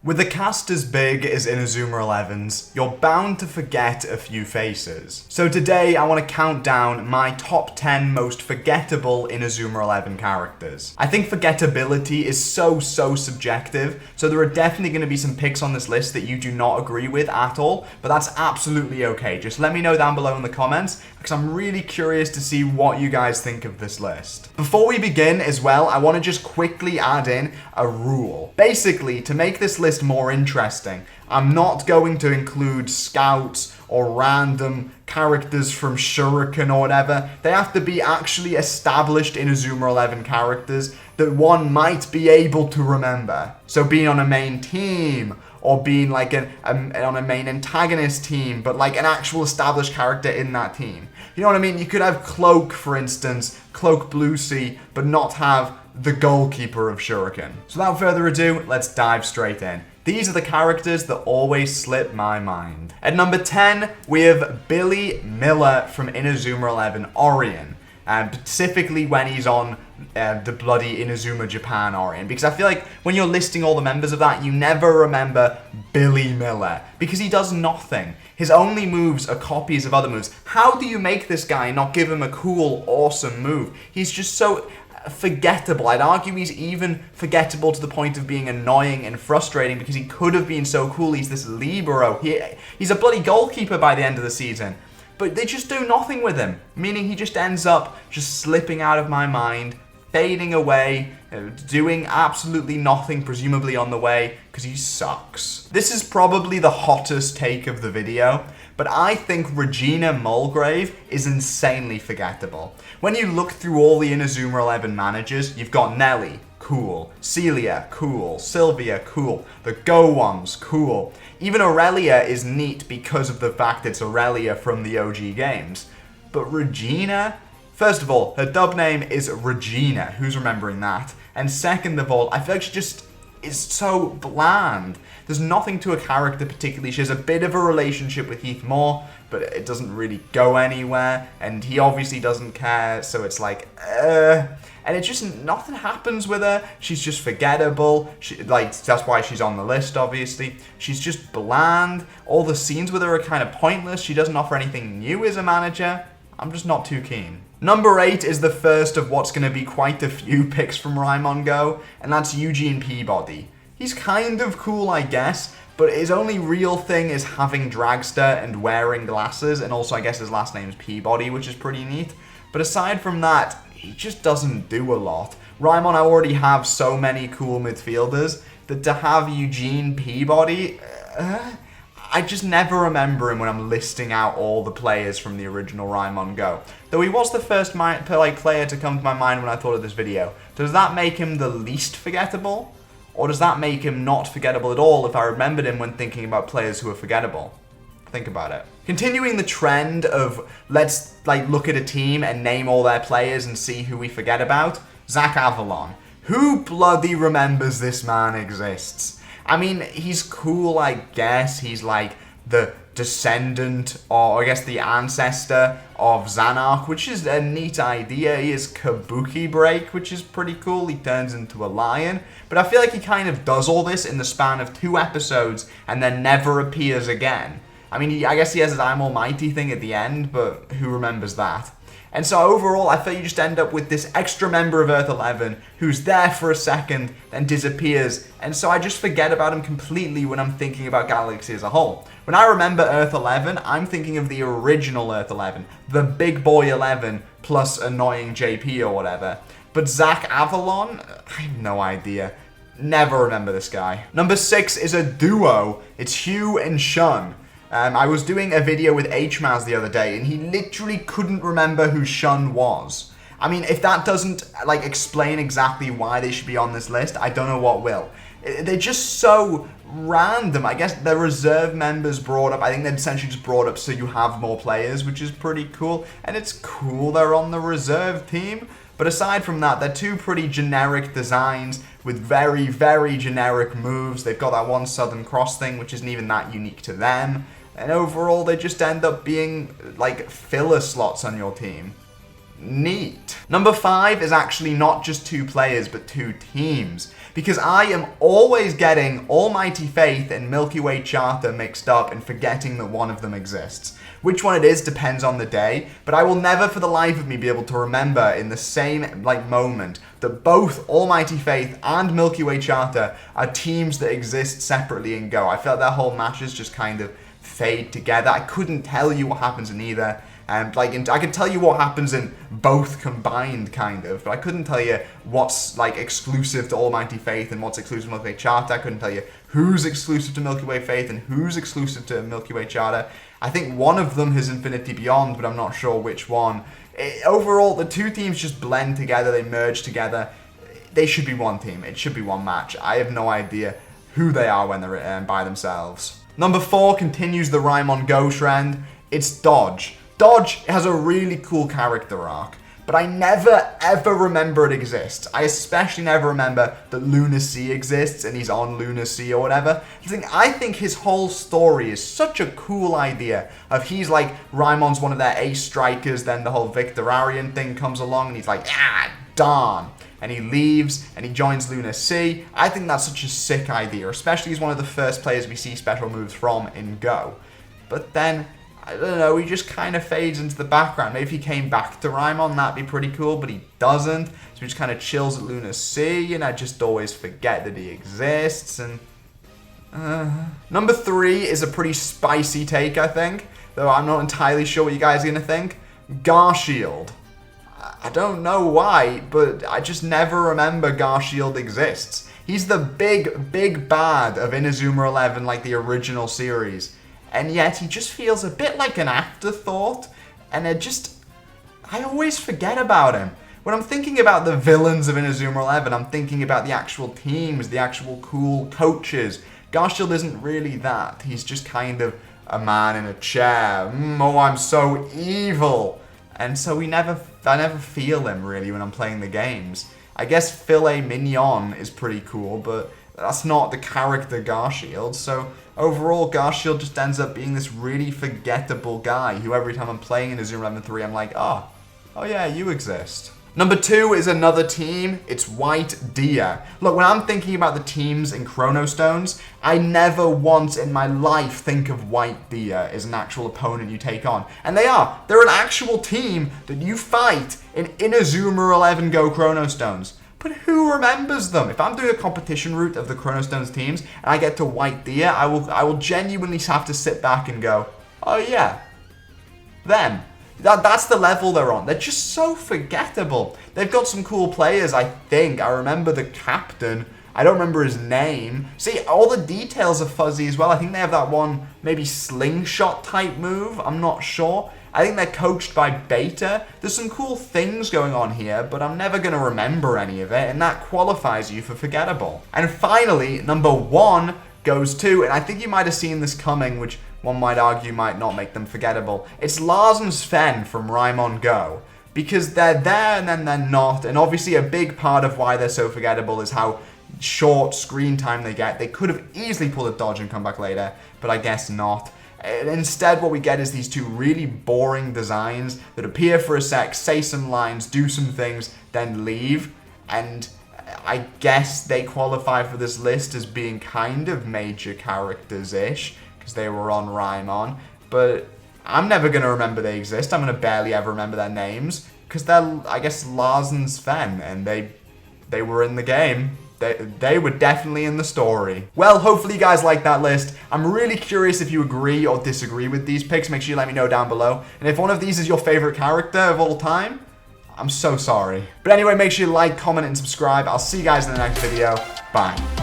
With a cast as big as Inazuma Eleven's, you're bound to forget a few faces. So today I want to count down my top 10 most forgettable Inazuma 11 characters. I think forgettability is so subjective, so there are definitely going to be some picks on this list that you do not agree with at all, but that's absolutely okay. Just let me know down below in the comments, because I'm really curious to see what you guys think of this list. Before we begin as well, I want to just quickly add in a rule. Basically, to make this list more interesting, I'm not going to include scouts or random characters from Shuriken or whatever. They have to be actually established Inazuma 11 characters that one might be able to remember. So being on a main team, or being like on a main antagonist team, but like an actual established character in that team. You know what I mean? You could have Cloak, for instance, Cloak Blue Sea, but not have the goalkeeper of Shuriken. So without further ado, let's dive straight in. These are the characters that always slip my mind. At number 10, we have Billy Miller from Inazuma 11 Orion. Specifically when he's on the bloody Inazuma Japan Orion. Because I feel like when you're listing all the members of that, you never remember Billy Miller. Because he does nothing. His only moves are copies of other moves. How do you make this guy and not give him a cool, awesome move? He's just so forgettable. I'd argue he's even forgettable to the point of being annoying and frustrating because he could have been so cool. He's this libero. He's a bloody goalkeeper by the end of the season. But they just do nothing with him, meaning he just ends up just slipping out of my mind, fading away, doing absolutely nothing, presumably on the way, because he sucks. This is probably the hottest take of the video, but I think Regina Mulgrave is insanely forgettable. When you look through all the Inazuma 11 managers, you've got Nelly, cool. Celia, cool. Sylvia, cool. The Go ones, cool. Even Aurelia is neat because of the fact it's Aurelia from the OG games. But Regina? First of all, her dub name is Regina. Who's remembering that? And second of all, I feel like she just is so bland. There's nothing to a character particularly. She has a bit of a relationship with Heath Moore, but it doesn't really go anywhere. And he obviously doesn't care, so it's like, and it's just, nothing happens with her. She's just forgettable. That's why she's on the list, obviously. She's just bland. All the scenes with her are kind of pointless. She doesn't offer anything new as a manager. I'm just not too keen. Number 8 is the first of what's going to be quite a few picks from Raimon Go, and that's Eugene Peabody. He's kind of cool, I guess, but his only real thing is having Dragster and wearing glasses, and also I guess his last name's Peabody, which is pretty neat. But aside from that, he just doesn't do a lot. Raimon, I already have so many cool midfielders that to have Eugene Peabody, I just never remember him when I'm listing out all the players from the original Raimon Go. Though he was the first player to come to my mind when I thought of this video. Does that make him the least forgettable? Or does that make him not forgettable at all if I remembered him when thinking about players who are forgettable? Think about it. Continuing the trend of let's look at a team and name all their players and see who we forget about, Zach Avalon. Who bloody remembers this man exists? I mean, he's cool, I guess. He's like the descendant, or I guess the ancestor of Xanark, which is a neat idea. He has Kabuki Break, which is pretty cool. He turns into a lion. But I feel like he kind of does all this in the span of 2 episodes and then never appears again. I mean, I guess he has his I'm Almighty thing at the end, but who remembers that? And so overall, I feel you just end up with this extra member of Earth 11 who's there for a second, then disappears. And so I just forget about him completely when I'm thinking about Galaxy as a whole. When I remember Earth 11, I'm thinking of the original Earth 11, the big boy 11 plus annoying JP or whatever. But Zach Avalon? I have no idea. Never remember this guy. Number 6 is a duo. It's Hugh and Shun. I was doing a video with HMAS the other day, and he literally couldn't remember who Shun was. I mean, if that doesn't, explain exactly why they should be on this list, I don't know what will. They're just so random. I guess they're reserve members brought up. I think they're essentially just brought up so you have more players, which is pretty cool. And it's cool they're on the reserve team. But aside from that, they're 2 pretty generic designs with very, very generic moves. They've got that one Southern Cross thing, which isn't even that unique to them. And overall, they just end up being, filler slots on your team. Neat. Number 5 is actually not just 2 players, but 2 teams. Because I am always getting Almighty Faith and Milky Way Charter mixed up and forgetting that one of them exists. Which one it is depends on the day, but I will never for the life of me be able to remember in the same moment that both Almighty Faith and Milky Way Charter are teams that exist separately in Go. I felt their whole matches just kind of fade together. I couldn't tell you what happens in either. And I could tell you what happens in both combined, kind of, but I couldn't tell you what's exclusive to Almighty Faith and what's exclusive to Milky Way Charter. I couldn't tell you who's exclusive to Milky Way Faith and who's exclusive to Milky Way Charter. I think one of them is Infinity Beyond, but I'm not sure which one. Overall, the 2 teams just blend together, they merge together. They should be one team, it should be one match. I have no idea who they are when they're by themselves. Number 4 continues the Rhyme on Go trend. It's Dodge. Dodge has a really cool character arc, but I never ever remember it exists. I especially never remember that Lunar Sea exists and he's on Lunar Sea or whatever. I think his whole story is such a cool idea of he's like, Raimon's one of their ace strikers, then the whole Victor Orion thing comes along and he's like, darn. And he leaves and he joins Lunar Sea. I think that's such a sick idea, especially he's one of the first players we see special moves from in Go. But then, I don't know, he just kind of fades into the background. Maybe if he came back to Raimon, that'd be pretty cool, but he doesn't. So he just kind of chills at Lunar Sea, and I just always forget that he exists. And Number 3 is a pretty spicy take, I think, though I'm not entirely sure what you guys are going to think. Garshield. I don't know why, but I just never remember Garshield exists. He's the big bad of Inazuma 11, like the original series. And yet he just feels a bit like an afterthought, and I always forget about him. When I'm thinking about the villains of Inazuma 11, I'm thinking about the actual teams, the actual cool coaches. Garshield isn't really that. He's just kind of a man in a chair. Oh, I'm so evil. And so I never feel him really when I'm playing the games. I guess Filet Mignon is pretty cool, but that's not the character Garshield, so overall Garshield just ends up being this really forgettable guy who every time I'm playing Inazuma 11-3 I'm like, oh yeah, you exist. Number 2 is another team. It's White Deer. Look, when I'm thinking about the teams in Chrono Stones, I never once in my life think of White Deer as an actual opponent you take on. And they are. They're an actual team that you fight in Inazuma 11 Go Chrono Stones. But who remembers them? If I'm doing a competition route of the Chrono Stones teams and I get to White Deer, I will genuinely have to sit back and go, oh yeah, them. That's the level they're on. They're just so forgettable. They've got some cool players, I think. I remember the captain. I don't remember his name. See, all the details are fuzzy as well. I think they have that one, maybe slingshot type move. I'm not sure. I think they're coached by Beta. There's some cool things going on here, but I'm never going to remember any of it, and that qualifies you for forgettable. And finally, number 1 goes to, and I think you might have seen this coming, which one might argue might not make them forgettable. It's Lars and Sven from Rhyme on Go. Because they're there and then they're not, and obviously a big part of why they're so forgettable is how short screen time they get. They could have easily pulled a dodge and come back later, but I guess not. And instead what we get is these 2 really boring designs that appear for a sec, say some lines, do some things, then leave. And I guess they qualify for this list as being kind of major characters-ish, because they were on Raimon, but I'm never going to remember they exist. I'm going to barely ever remember their names, because they're, I guess, Lars and Sven, and they were in the game. They were definitely in the story. Well, hopefully you guys like that list. I'm really curious if you agree or disagree with these picks. Make sure you let me know down below. And if one of these is your favorite character of all time, I'm so sorry. But anyway, make sure you like, comment, and subscribe. I'll see you guys in the next video. Bye.